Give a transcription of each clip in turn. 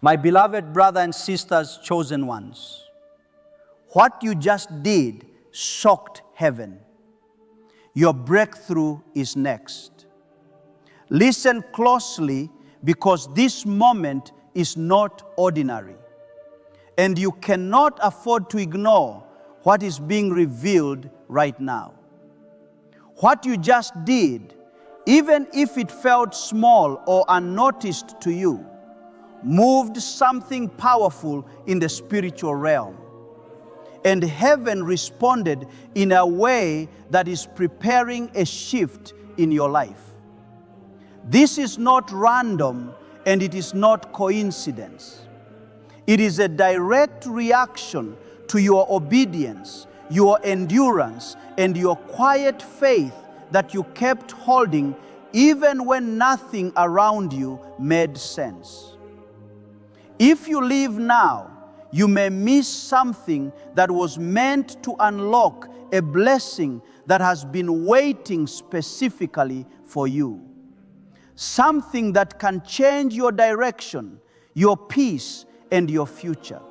My beloved brother and sisters, chosen ones, what you just did shocked heaven. Your breakthrough is next. Listen closely, because this moment is not ordinary, and you cannot afford to ignore what is being revealed right now. What you just did, even if it felt small or unnoticed to you, moved something powerful in the spiritual realm. And heaven responded in a way that is preparing a shift in your life. This is not random, and it is not coincidence. It is a direct reaction to your obedience, your endurance, and your quiet faith that you kept holding even when nothing around you made sense. If you leave now, you may miss something that was meant to unlock a blessing that has been waiting specifically for you. Something that can change your direction, your peace, and your future.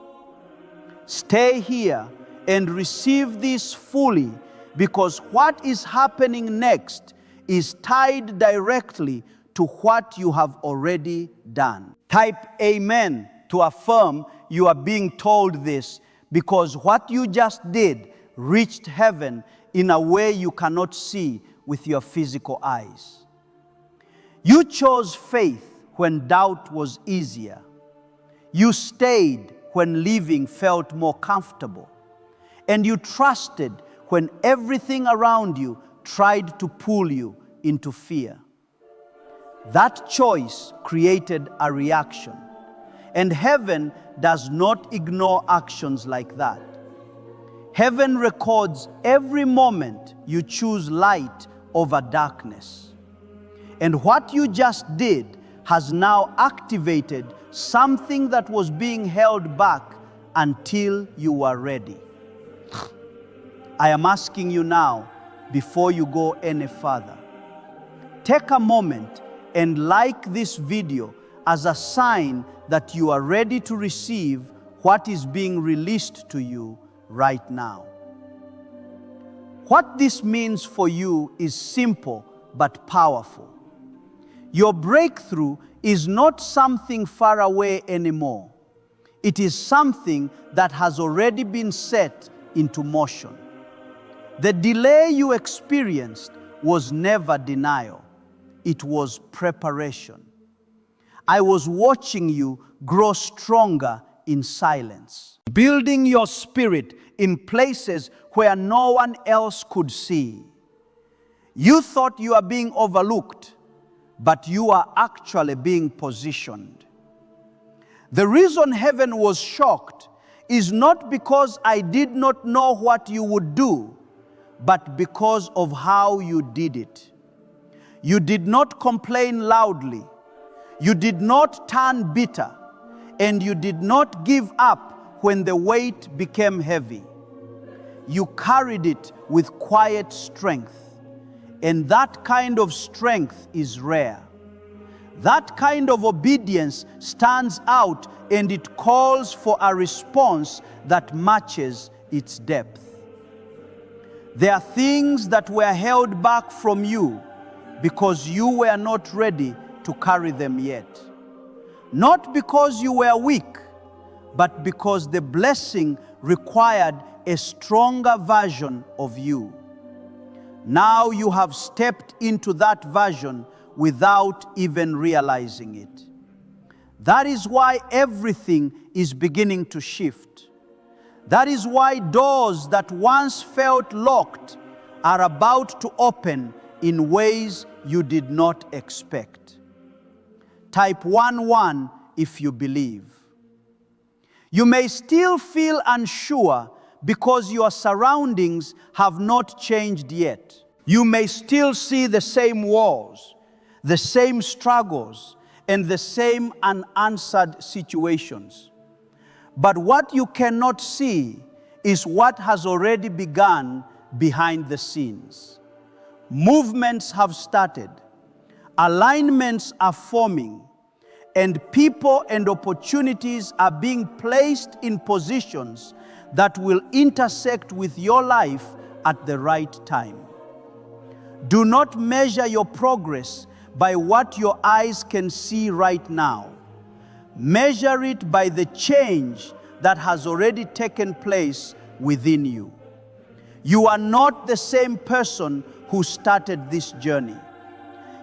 Stay here and receive this fully, because what is happening next is tied directly to what you have already done. Type Amen to affirm you are being told this, because what you just did reached heaven in a way you cannot see with your physical eyes. You chose faith when doubt was easier. You stayed when living felt more comfortable. And you trusted when everything around you tried to pull you into fear. That choice created a reaction. And heaven does not ignore actions like that. Heaven records every moment you choose light over darkness. And what you just did has now activated something that was being held back until you were ready. I am asking you now, before you go any further, take a moment and like this video as a sign that you are ready to receive what is being released to you right now. What this means for you is simple but powerful. Your breakthrough is not something far away anymore. It is something that has already been set into motion. The delay you experienced was never denial. It was preparation. I was watching you grow stronger in silence, building your spirit in places where no one else could see. You thought you are being overlooked, but you are actually being positioned. The reason heaven was shocked is not because I did not know what you would do, but because of how you did it. You did not complain loudly. You did not turn bitter, and you did not give up when the weight became heavy. You carried it with quiet strength, and that kind of strength is rare. That kind of obedience stands out, and it calls for a response that matches its depth. There are things that were held back from you because you were not ready to carry them yet. Not because you were weak, but because the blessing required a stronger version of you. Now you have stepped into that version without even realizing it. That is why everything is beginning to shift. That is why doors that once felt locked are about to open in ways you did not expect. Type 11 if you believe. You may still feel unsure because your surroundings have not changed yet. You may still see the same walls, the same struggles, and the same unanswered situations. But what you cannot see is what has already begun behind the scenes. Movements have started. Alignments are forming, and people and opportunities are being placed in positions that will intersect with your life at the right time. Do not measure your progress by what your eyes can see right now. Measure it by the change that has already taken place within you. You are not the same person who started this journey.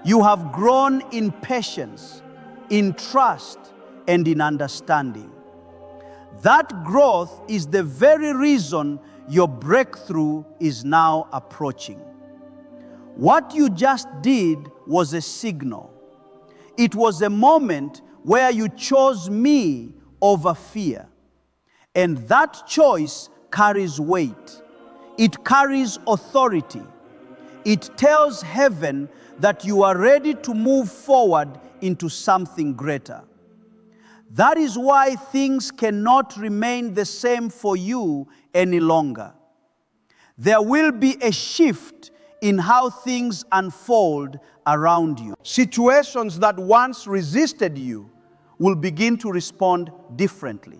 You have grown in patience, in trust, and in understanding. That growth is the very reason your breakthrough is now approaching. What you just did was a signal. It was a moment where you chose me over fear. And that choice carries weight. It carries authority. It tells heaven that you are ready to move forward into something greater. That is why things cannot remain the same for you any longer. There will be a shift in how things unfold around you. Situations that once resisted you will begin to respond differently.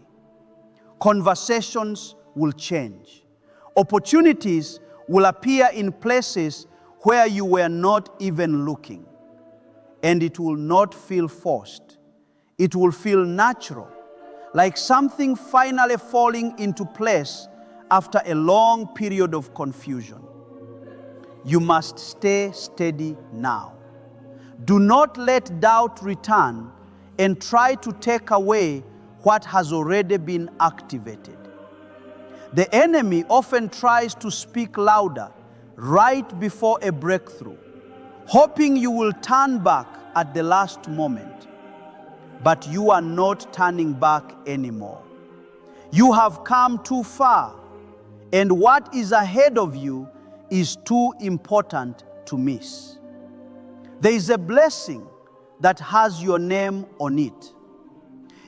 Conversations will change. Opportunities will appear in places where you were not even looking. And it will not feel forced. It will feel natural, like something finally falling into place after a long period of confusion. You must stay steady now. Do not let doubt return and try to take away what has already been activated. The enemy often tries to speak louder right before a breakthrough, hoping you will turn back at the last moment. But you are not turning back anymore. You have come too far, and what is ahead of you is too important to miss. There is a blessing that has your name on it.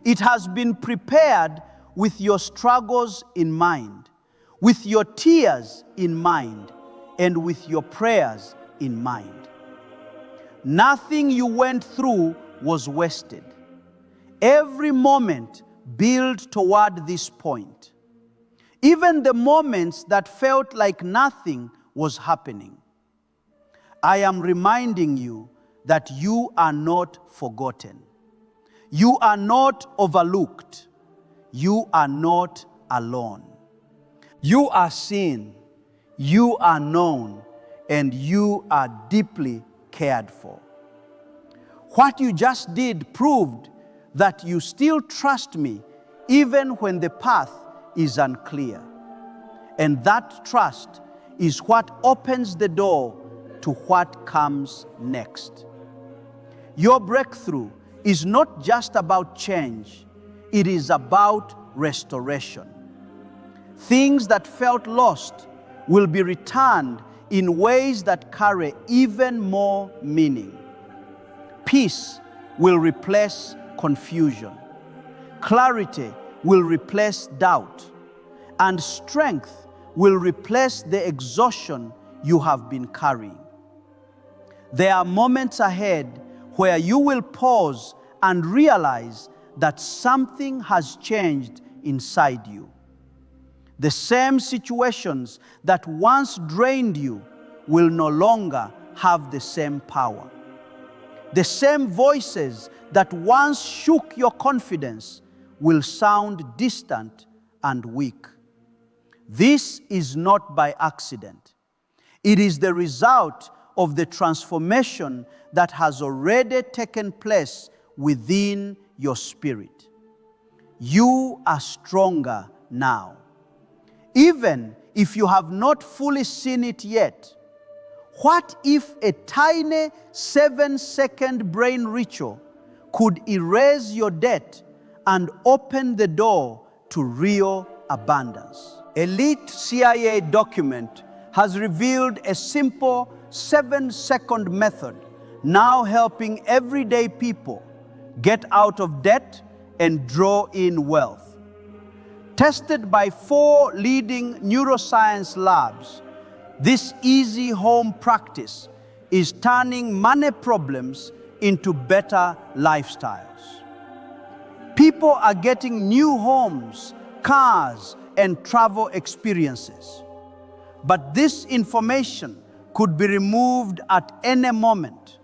It has been prepared with your struggles in mind, with your tears in mind, and with your prayers in mind. Nothing you went through was wasted. Every moment built toward this point. Even the moments that felt like nothing was happening. I am reminding you that you are not forgotten. You are not overlooked. You are not alone. You are seen, you are known, and you are deeply cared for. What you just did proved that you still trust me even when the path is unclear. And that trust is what opens the door to what comes next. Your breakthrough is not just about change, it is about restoration. Things that felt lost will be returned in ways that carry even more meaning. Peace will replace confusion. Clarity will replace doubt. And strength will replace the exhaustion you have been carrying. There are moments ahead where you will pause and realize that something has changed inside you. The same situations that once drained you will no longer have the same power. The same voices that once shook your confidence will sound distant and weak. This is not by accident. It is the result of the transformation that has already taken place within your spirit. You are stronger now. Even if you have not fully seen it yet, what if a tiny 7-second brain ritual could erase your debt and open the door to real abundance? A leaked CIA document has revealed a simple 7-second method now helping everyday people get out of debt and draw in wealth. Tested by 4 leading neuroscience labs, this easy home practice is turning money problems into better lifestyles. People are getting new homes, cars, and travel experiences. But this information could be removed at any moment.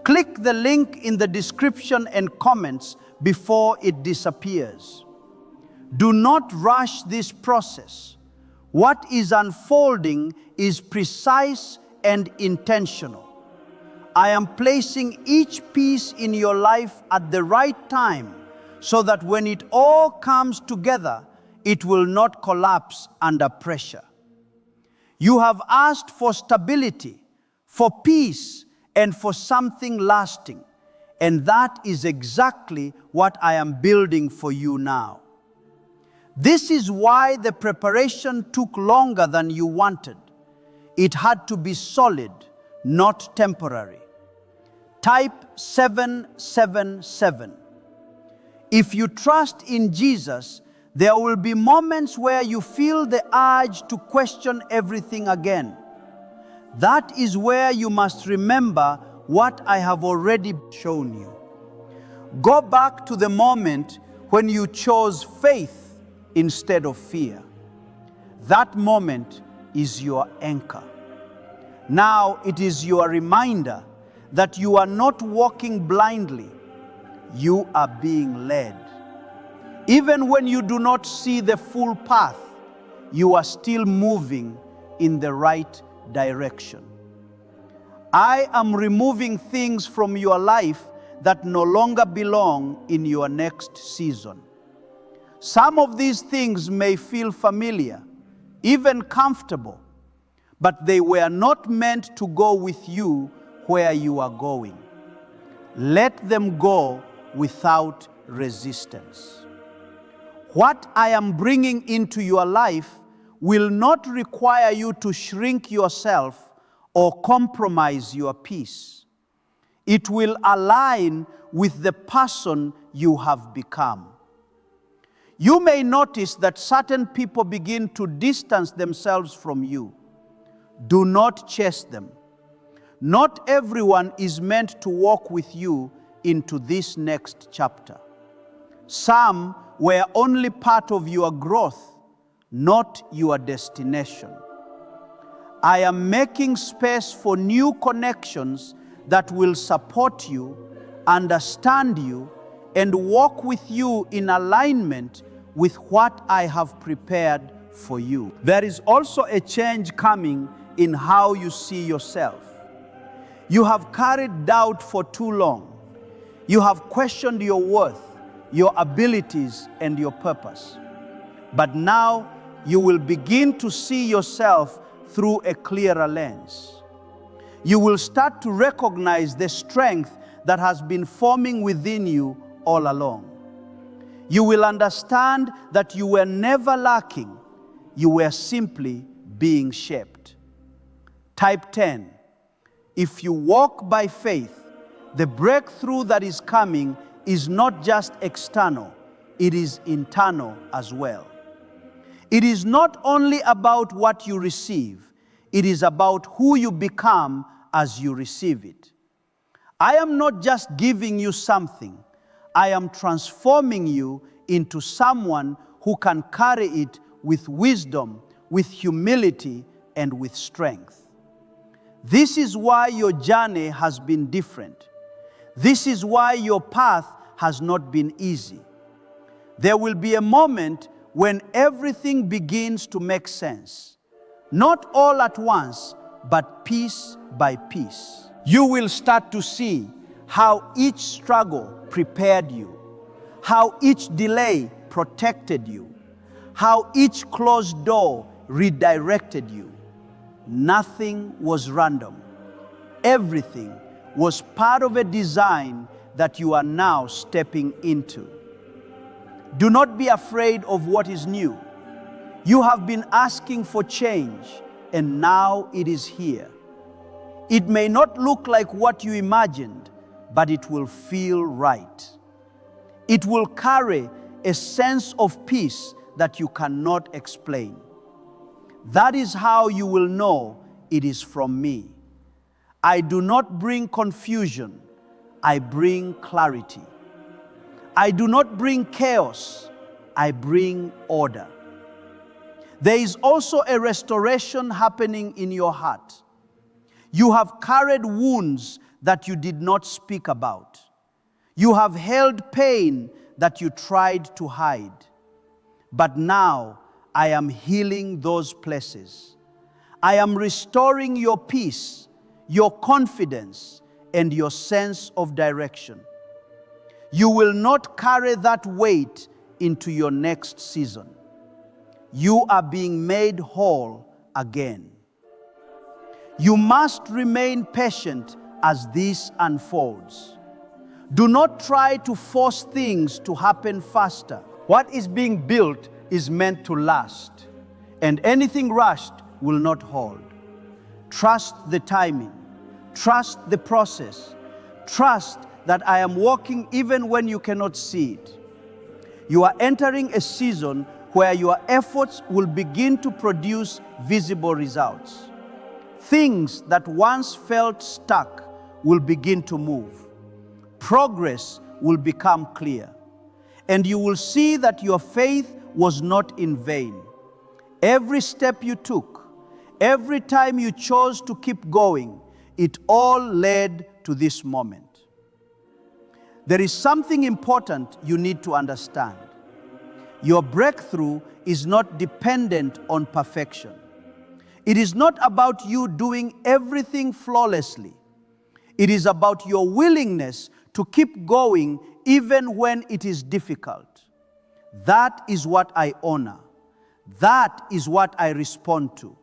Click the link in the description and comments before it disappears. Do not rush this process. What is unfolding is precise and intentional. I am placing each piece in your life at the right time so that when it all comes together, it will not collapse under pressure. You have asked for stability, for peace, and for something lasting. And that is exactly what I am building for you now. This is why the preparation took longer than you wanted. It had to be solid, not temporary. Type 777. If you trust in Jesus, there will be moments where you feel the urge to question everything again. That is where you must remember what I have already shown you. Go back to the moment when you chose faith instead of fear. That moment is your anchor. Now it is your reminder that you are not walking blindly, you are being led. Even when you do not see the full path, you are still moving in the right direction. I am removing things from your life that no longer belong in your next season. Some of these things may feel familiar, even comfortable, but they were not meant to go with you where you are going. Let them go without resistance. What I am bringing into your life will not require you to shrink yourself or compromise your peace. It will align with the person you have become. You may notice that certain people begin to distance themselves from you. Do not chase them. Not everyone is meant to walk with you into this next chapter. Some were only part of your growth, not your destination. I am making space for new connections that will support you, understand you, and walk with you in alignment with what I have prepared for you. There is also a change coming in how you see yourself. You have carried doubt for too long. You have questioned your worth, your abilities, and your purpose. But now you will begin to see yourself through a clearer lens. You will start to recognize the strength that has been forming within you all along. You will understand that you were never lacking. You were simply being shaped. Type 10. If you walk by faith, the breakthrough that is coming is not just external, it is internal as well. It is not only about what you receive, it is about who you become as you receive it. I am not just giving you something, I am transforming you into someone who can carry it with wisdom, with humility, and with strength. This is why your journey has been different. This is why your path has not been easy. There will be a moment when everything begins to make sense. Not all at once, but piece by piece. You will start to see how each struggle prepared you, how each delay protected you, how each closed door redirected you. Nothing was random. Everything was part of a design that you are now stepping into. Do not be afraid of what is new. You have been asking for change, and now it is here. It may not look like what you imagined, but it will feel right. It will carry a sense of peace that you cannot explain. That is how you will know it is from me. I do not bring confusion, I bring clarity. I do not bring chaos, I bring order. There is also a restoration happening in your heart. You have carried wounds that you did not speak about. You have held pain that you tried to hide. But now I am healing those places. I am restoring your peace, your confidence, and your sense of direction. You will not carry that weight into your next season. You are being made whole again. You must remain patient as this unfolds. Do not try to force things to happen faster. What is being built is meant to last, and anything rushed will not hold. Trust the timing. Trust the process. Trust that I am working even when you cannot see it. You are entering a season where your efforts will begin to produce visible results. Things that once felt stuck will begin to move. Progress will become clear, and you will see that your faith was not in vain. Every step you took, every time you chose to keep going, it all led to this moment. There is something important you need to understand. Your breakthrough is not dependent on perfection. It is not about you doing everything flawlessly. It is about your willingness to keep going even when it is difficult. That is what I honor. That is what I respond to.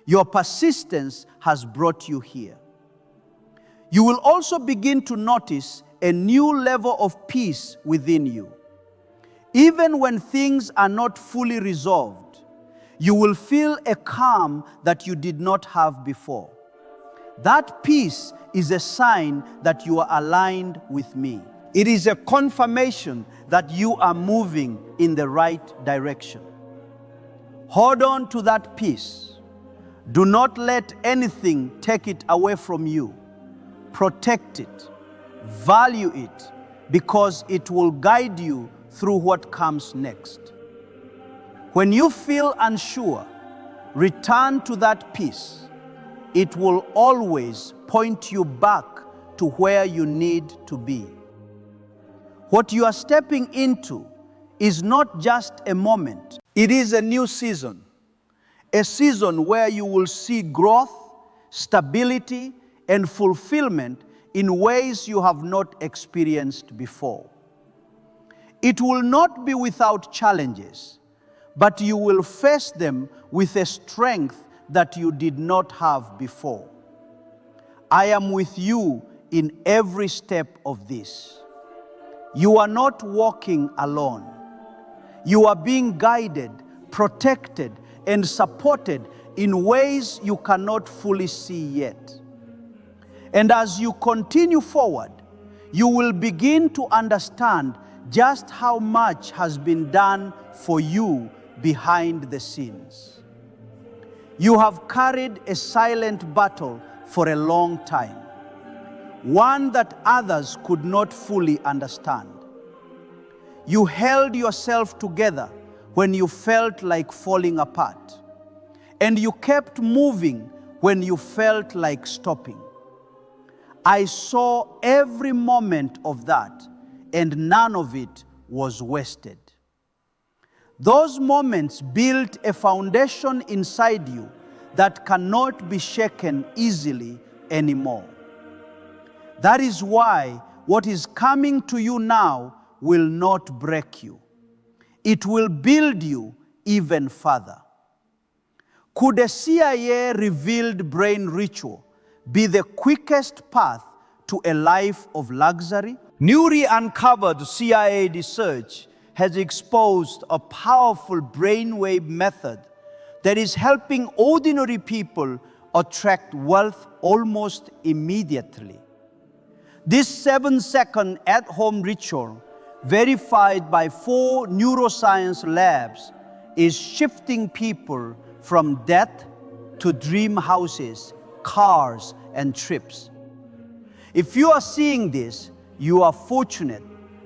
Your persistence has brought you here. You will also begin to notice a new level of peace within you. Even when things are not fully resolved, you will feel a calm that you did not have before. That peace is a sign that you are aligned with me. It is a confirmation that you are moving in the right direction. Hold on to that peace. Do not let anything take it away from you. Protect it. Value it, because it will guide you through what comes next. When you feel unsure, return to that peace. It will always point you back to where you need to be. What you are stepping into is not just a moment. It is a new season. A season where you will see growth, stability, and fulfillment in ways you have not experienced before. It will not be without challenges, but you will face them with a strength that you did not have before. I am with you in every step of this. You are not walking alone. You are being guided, protected, and supported in ways you cannot fully see yet. And as you continue forward, you will begin to understand just how much has been done for you behind the scenes. You have carried a silent battle for a long time, one that others could not fully understand. You held yourself together when you felt like falling apart, and you kept moving when you felt like stopping. I saw every moment of that, and none of it was wasted. Those moments built a foundation inside you that cannot be shaken easily anymore. That is why what is coming to you now will not break you. It will build you even further. Could a CIA-revealed brain ritual be the quickest path to a life of luxury? Newly uncovered CIA research has exposed a powerful brainwave method that is helping ordinary people attract wealth almost immediately. This 7-second at-home ritual, verified by 4 neuroscience labs, is shifting people from death to dream houses, cars, and trips. If you are seeing this, you are fortunate,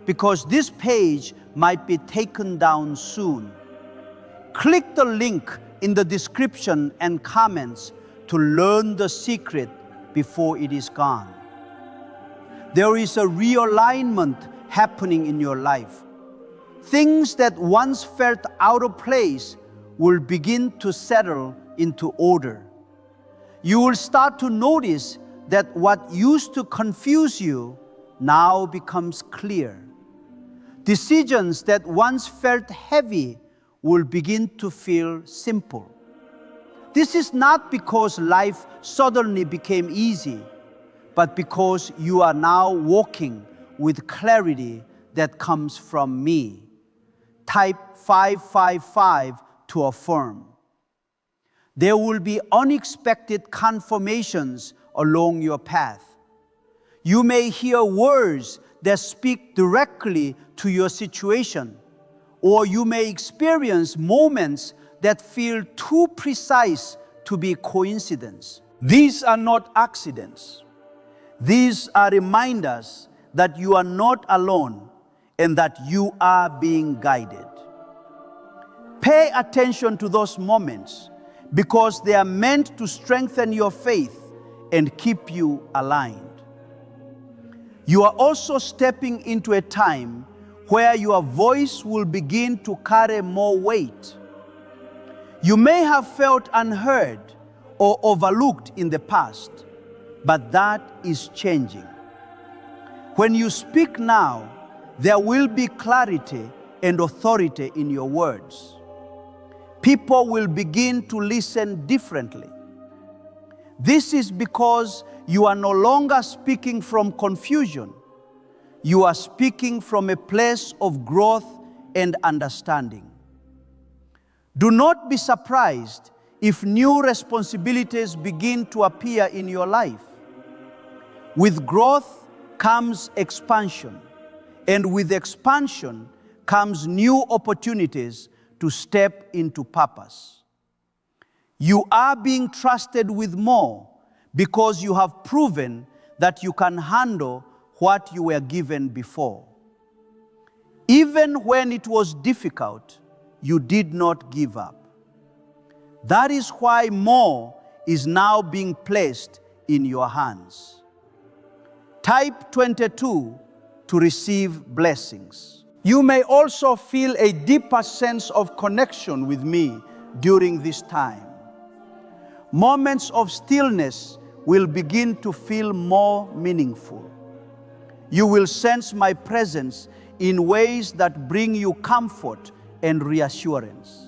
because this page might be taken down soon. Click the link in the description and comments to learn the secret before it is gone. There is a realignment happening in your life. Things that once felt out of place will begin to settle into order. You will start to notice that what used to confuse you now becomes clear. Decisions that once felt heavy will begin to feel simple. This is not because life suddenly became easy, but because you are now walking with clarity that comes from me. Type 555 to affirm. There will be unexpected confirmations along your path. You may hear words that speak directly to your situation, or you may experience moments that feel too precise to be coincidence. These are not accidents. These are reminders that you are not alone and that you are being guided. Pay attention to those moments because they are meant to strengthen your faith and keep you aligned. You are also stepping into a time where your voice will begin to carry more weight. You may have felt unheard or overlooked in the past, but that is changing. When you speak now, there will be clarity and authority in your words. People will begin to listen differently. This is because you are no longer speaking from confusion. You are speaking from a place of growth and understanding. Do not be surprised if new responsibilities begin to appear in your life. With growth comes expansion, and with expansion comes new opportunities to step into purpose. You are being trusted with more because you have proven that you can handle what you were given before. Even when it was difficult, you did not give up. That is why more is now being placed in your hands. Type 22 to receive blessings. You may also feel a deeper sense of connection with me during this time. Moments of stillness will begin to feel more meaningful. You will sense my presence in ways that bring you comfort and reassurance.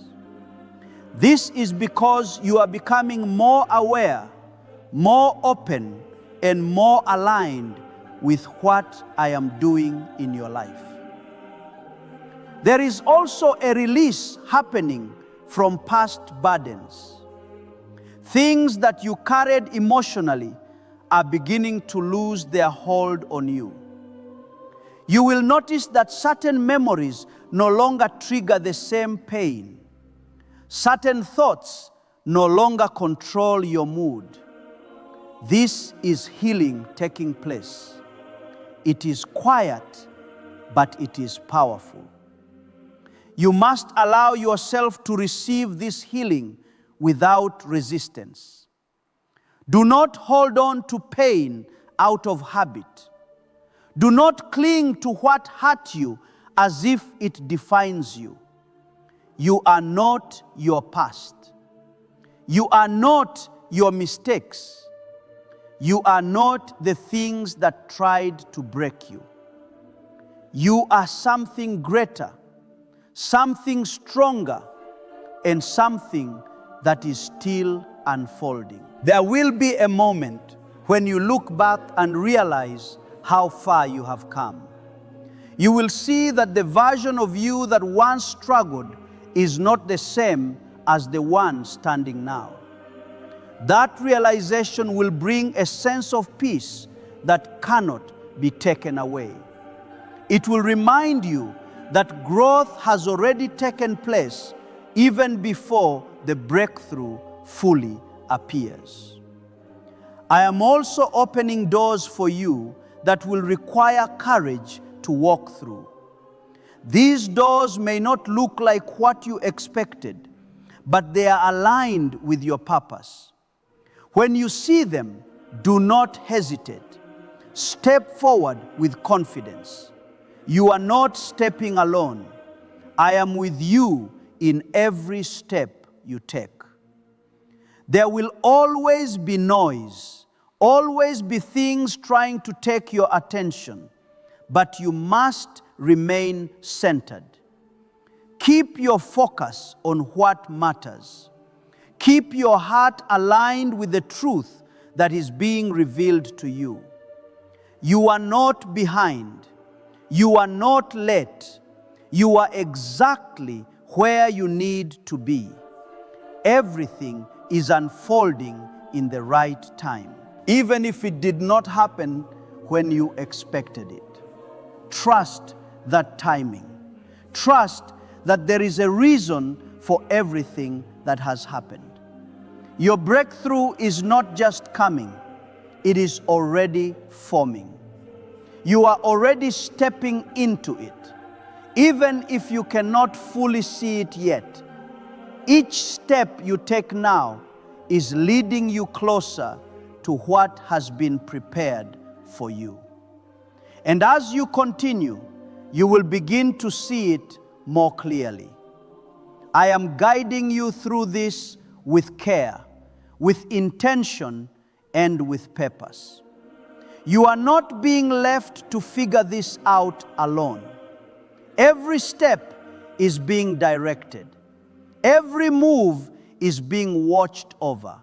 This is because you are becoming more aware, more open, and more aligned with what I am doing in your life. There is also a release happening from past burdens. Things that you carried emotionally are beginning to lose their hold on you. You will notice that certain memories no longer trigger the same pain. Certain thoughts no longer control your mood. This is healing taking place. It is quiet, but it is powerful. You must allow yourself to receive this healing without resistance. Do not hold on to pain out of habit. Do not cling to what hurt you as if it defines you. You are not your past. You are not your mistakes. You are not the things that tried to break you. You are something greater, something stronger, and something that is still unfolding. There will be a moment when you look back and realize how far you have come. You will see that the version of you that once struggled is not the same as the one standing now. That realization will bring a sense of peace that cannot be taken away. It will remind you that growth has already taken place even before the breakthrough fully appears. I am also opening doors for you that will require courage to walk through. These doors may not look like what you expected, but they are aligned with your purpose. When you see them, do not hesitate. Step forward with confidence. You are not stepping alone. I am with you in every step you take. There will always be noise, always be things trying to take your attention, but you must remain centered. Keep your focus on what matters. Keep your heart aligned with the truth that is being revealed to you. You are not behind. You are not late. You are exactly where you need to be. Everything is unfolding in the right time, even if it did not happen when you expected it. Trust that timing. Trust that there is a reason for everything that has happened. Your breakthrough is not just coming, it is already forming. You are already stepping into it, even if you cannot fully see it yet. Each step you take now is leading you closer to what has been prepared for you. And as you continue, you will begin to see it more clearly. I am guiding you through this with care, with intention, and with purpose. You are not being left to figure this out alone. Every step is being directed. Every move is being watched over.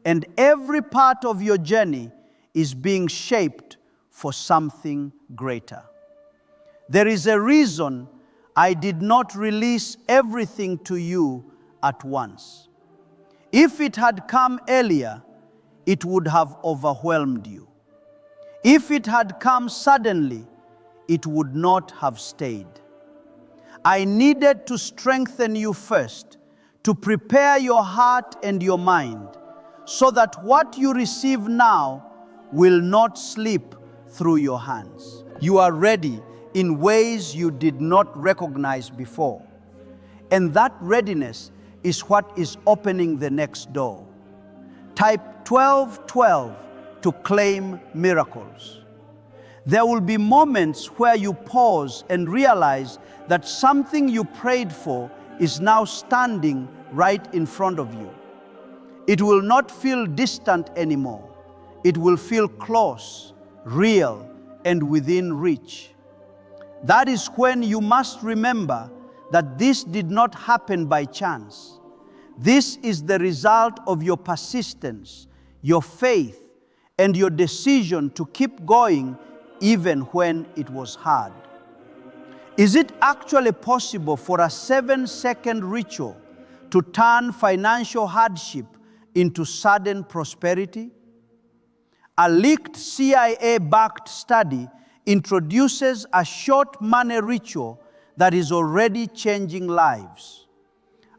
And every part of your journey is being shaped for something greater. There is a reason I did not release everything to you at once. If it had come earlier, it would have overwhelmed you. If it had come suddenly, it would not have stayed. I needed to strengthen you first, to prepare your heart and your mind, so that what you receive now will not slip through your hands. You are ready in ways you did not recognize before. And that readiness is what is opening the next door. Type 1212 to claim miracles. There will be moments where you pause and realize that something you prayed for is now standing right in front of you. It will not feel distant anymore. It will feel close, real, and within reach. That is when you must remember that this did not happen by chance. This is the result of your persistence, your faith, and your decision to keep going even when it was hard. Is it actually possible for a 7-second ritual to turn financial hardship into sudden prosperity? A leaked CIA-backed study introduces a short money ritual that is already changing lives.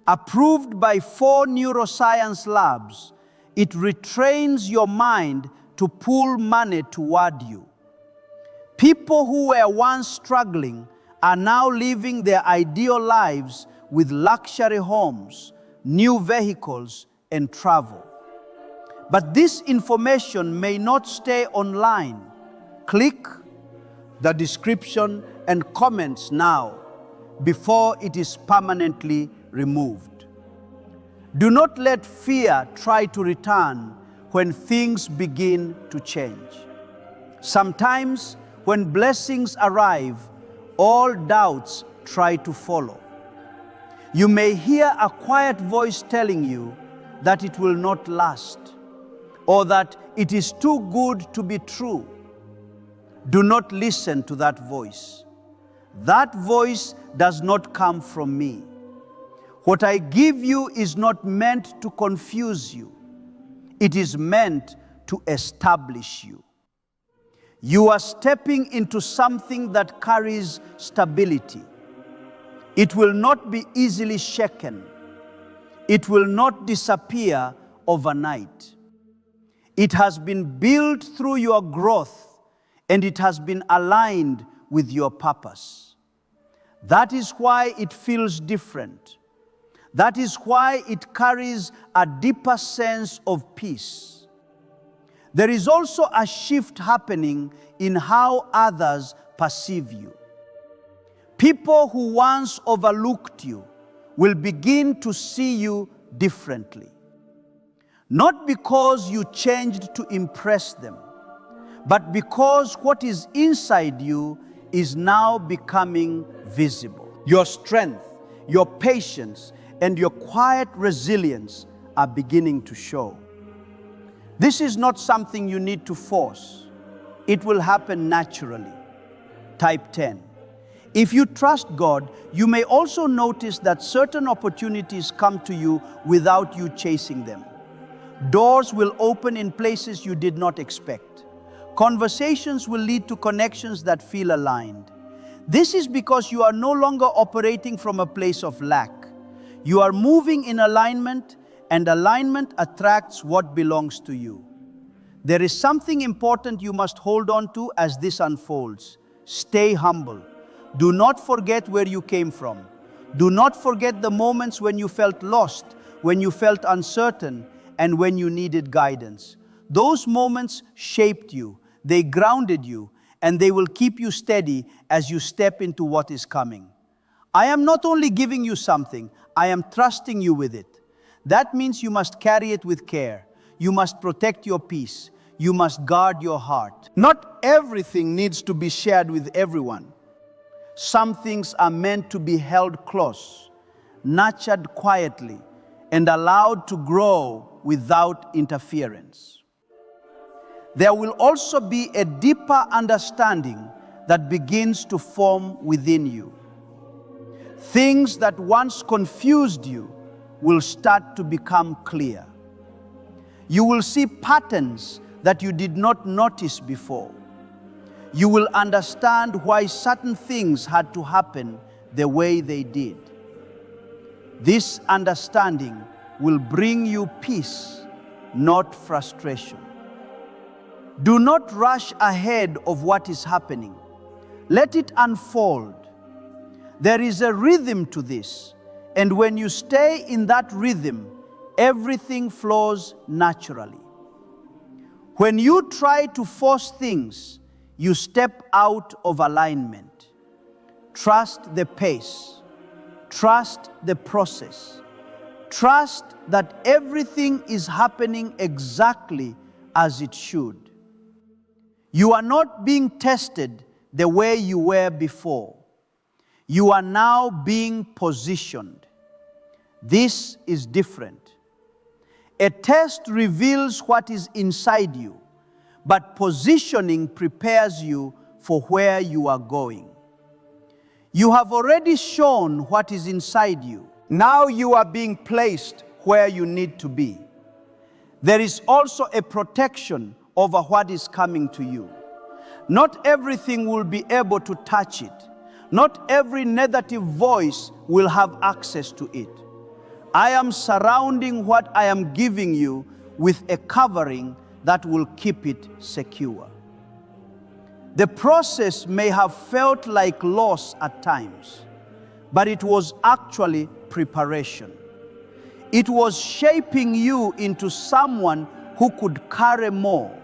Approved by 4 neuroscience labs, it retrains your mind to pull money toward you. People who were once struggling are now living their ideal lives with luxury homes, new vehicles, and travel. But this information may not stay online. Click the description and comments now before it is permanently removed. Do not let fear try to return when things begin to change. Sometimes when blessings arrive, all doubts try to follow. You may hear a quiet voice telling you that it will not last, or that it is too good to be true. Do not listen to that voice. That voice does not come from me. What I give you is not meant to confuse you. It is meant to establish you. You are stepping into something that carries stability. It will not be easily shaken. It will not disappear overnight. It has been built through your growth, and it has been aligned with your purpose. That is why it feels different. That is why it carries a deeper sense of peace. There is also a shift happening in how others perceive you. People who once overlooked you will begin to see you differently. Not because you changed to impress them, but because what is inside you is now becoming visible. Your strength, your patience, and your quiet resilience are beginning to show. This is not something you need to force. It will happen naturally. Type 10. If you trust God, you may also notice that certain opportunities come to you without you chasing them. Doors will open in places you did not expect. Conversations will lead to connections that feel aligned. This is because you are no longer operating from a place of lack. You are moving in alignment, and alignment attracts what belongs to you. There is something important you must hold on to as this unfolds. Stay humble. Do not forget where you came from. Do not forget the moments when you felt lost, when you felt uncertain, and when you needed guidance. Those moments shaped you, they grounded you, and they will keep you steady as you step into what is coming. I am not only giving you something, I am trusting you with it. That means you must carry it with care. You must protect your peace. You must guard your heart. Not everything needs to be shared with everyone. Some things are meant to be held close, nurtured quietly, and allowed to grow without interference. There will also be a deeper understanding that begins to form within you. Things that once confused you will start to become clear. You will see patterns that you did not notice before. You will understand why certain things had to happen the way they did. This understanding will bring you peace, not frustration. Do not rush ahead of what is happening. Let it unfold. There is a rhythm to this, and when you stay in that rhythm, everything flows naturally. When you try to force things, you step out of alignment. Trust the pace. Trust the process. Trust that everything is happening exactly as it should. You are not being tested the way you were before. You are now being positioned. This is different. A test reveals what is inside you, but positioning prepares you for where you are going. You have already shown what is inside you. Now you are being placed where you need to be. There is also a protection over what is coming to you. Not everything will be able to touch it. Not every negative voice will have access to it. I am surrounding what I am giving you with a covering that will keep it secure. The process may have felt like loss at times, but it was actually preparation. It was shaping you into someone who could carry more,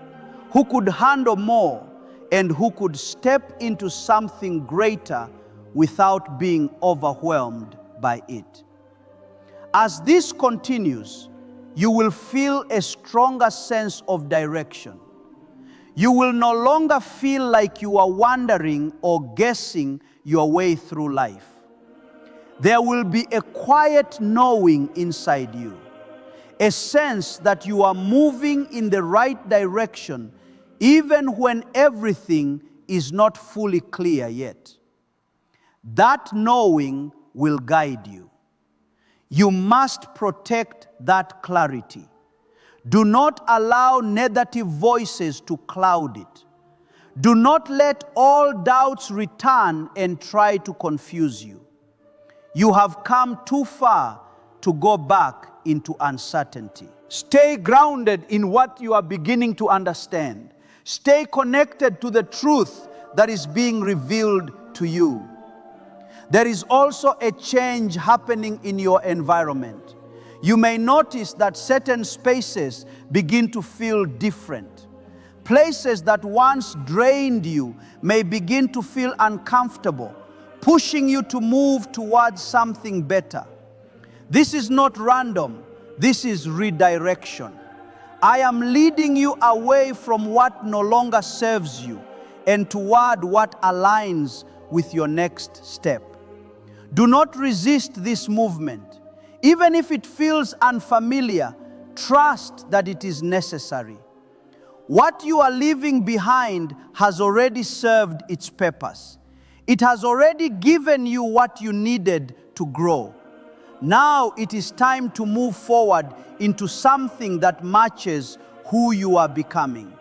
who could handle more, and who could step into something greater without being overwhelmed by it. As this continues, you will feel a stronger sense of direction. You will no longer feel like you are wandering or guessing your way through life. There will be a quiet knowing inside you, a sense that you are moving in the right direction even when everything is not fully clear yet. That knowing will guide you. You must protect that clarity. Do not allow negative voices to cloud it. Do not let all doubts return and try to confuse you. You have come too far to go back into uncertainty. Stay grounded in what you are beginning to understand. Stay connected to the truth that is being revealed to you. There is also a change happening in your environment. You may notice that certain spaces begin to feel different. Places that once drained you may begin to feel uncomfortable, pushing you to move towards something better. This is not random. This is redirection. I am leading you away from what no longer serves you and toward what aligns with your next step. Do not resist this movement. Even if it feels unfamiliar, trust that it is necessary. What you are leaving behind has already served its purpose. It has already given you what you needed to grow. Now it is time to move forward into something that matches who you are becoming.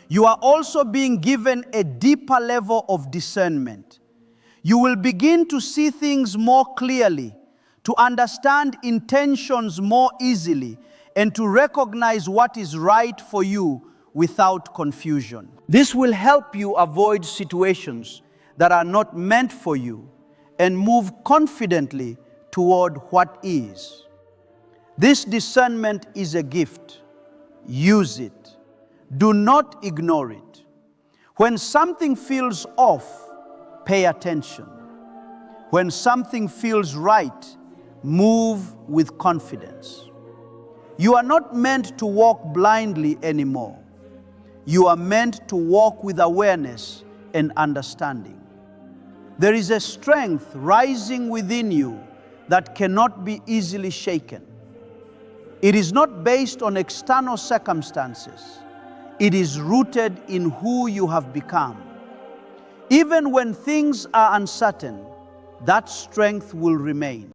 You are also being given a deeper level of discernment. You will begin to see things more clearly, to understand intentions more easily, and to recognize what is right for you without confusion. This will help you avoid situations that are not meant for you and move confidently toward what is. This discernment is a gift. Use it. Do not ignore it. When something feels off, pay attention. When something feels right, move with confidence. You are not meant to walk blindly anymore. You are meant to walk with awareness and understanding. There is a strength rising within you that cannot be easily shaken. It is not based on external circumstances. It is rooted in who you have become. Even when things are uncertain, that strength will remain.